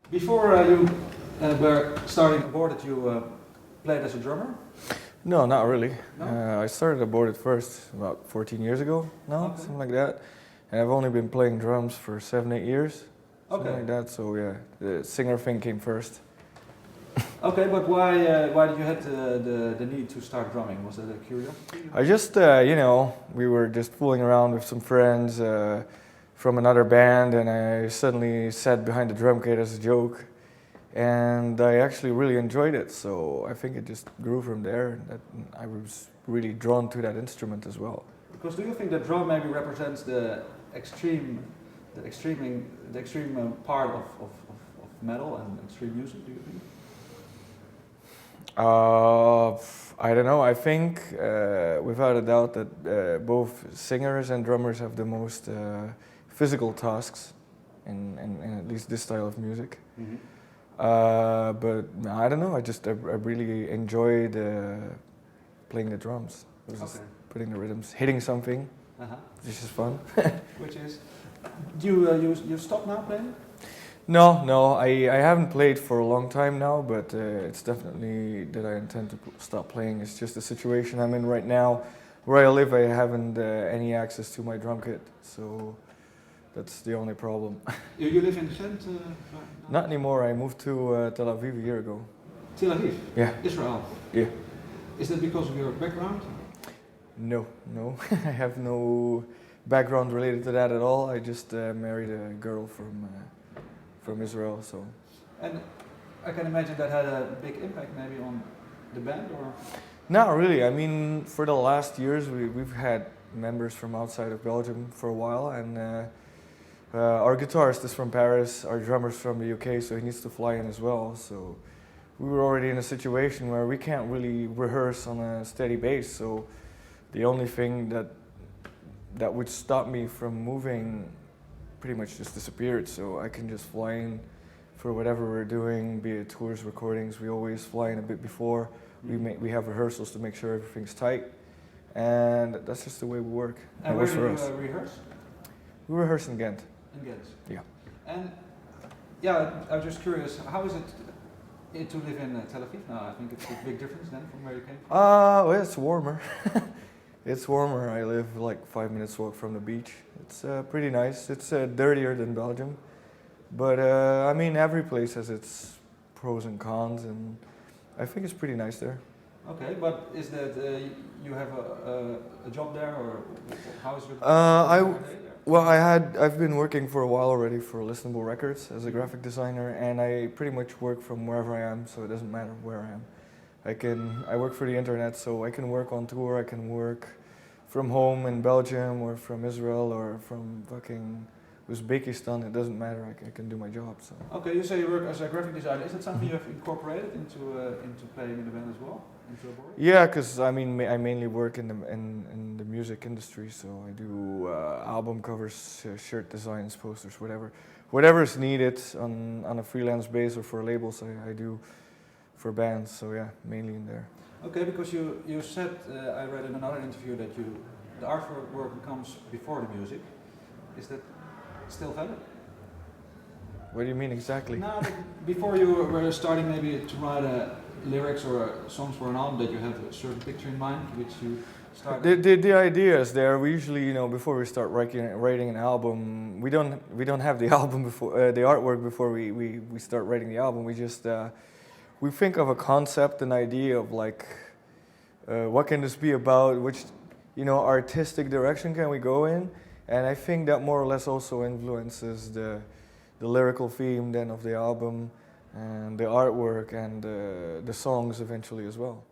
Before you were starting Aborted, you played as a drummer? No, not really. No? I started Aborted first about 14 years ago now, Okay. something like that. And I've only been playing drums for 7-8 years, something Okay. like that. So yeah, the singer thing came first. Okay, but why did you have the need to start drumming? Was that a curiosity? I just, we were just fooling around with some friends from another band, and I suddenly sat behind the drum kit as a joke. And I actually really enjoyed it, so I think it just grew from there. That I was really drawn to that instrument as well. Because do you think that drum maybe represents the extreme part of metal and extreme music? Do you think? I don't know. I think without a doubt that both singers and drummers have the most physical tasks in at least this style of music. Mm-hmm. But I don't know. I really enjoyed playing the drums. It was just putting the rhythms, hitting something. This is fun. Which is, do you stop now playing? No. I haven't played for a long time now, but it's definitely that I intend to stop playing. It's just the situation I'm in right now. Where I live, I haven't any access to my drum kit, so that's the only problem. You live in Ghent? Not anymore. I moved to Tel Aviv a year ago. Tel Aviv? Yeah. Israel? Yeah. Is that because of your background? No. I have no background related to that at all. I just married a girl from Israel, so. And I can imagine that had a big impact maybe on the band, or? Not really. I mean, for the last years, we've had members from outside of Belgium for a while, and our guitarist is from Paris, our drummer's from the UK, so he needs to fly in as well. So we were already in a situation where we can't really rehearse on a steady base. So the only thing that would stop me from moving pretty much just disappeared. So I can just fly in for whatever we're doing, be it tours, recordings. We always fly in a bit before. We have rehearsals to make sure everything's tight, and that's just the way we work. And where do you rehearse? We rehearse in Ghent. In Ghent. Yeah. And I was just curious, how is it to live in Tel Aviv now? I think it's a big difference then from where you came from. Well, it's warmer. It's warmer. I live like 5 minutes walk from the beach. It's pretty nice. It's dirtier than Belgium, but I mean every place has its pros and cons, and I think it's pretty nice there. Okay, but is that you have a job there, or how is your day there? Well, I've been working for a while already for Listenable Records as a graphic designer, and I pretty much work from wherever I am, so it doesn't matter where I am. I work for the internet, so I can work on tour, I can work from home in Belgium, or from Israel, or from fucking Uzbekistan. It doesn't matter, I can do my job. So. Okay, you say you work as a graphic designer. Is that something you have incorporated into playing in the band as well? Yeah, because I mean I mainly work in the music industry, so I do album covers, shirt designs, posters, whatever is needed on a freelance base or for labels. I do for bands, so yeah, mainly in there. Okay, because you said I read in another interview that the artwork comes before the music. Is that still valid? What do you mean exactly? No, before you were starting maybe to write lyrics or songs for an album, that you have a certain picture in mind, which you started. The idea is there. We usually, before we start writing an album, we don't have the album before the artwork before we start writing the album. We just we think of a concept, an idea of like what can this be about, which artistic direction can we go in, and I think that more or less also influences the lyrical theme then of the album and the artwork and the songs eventually as well.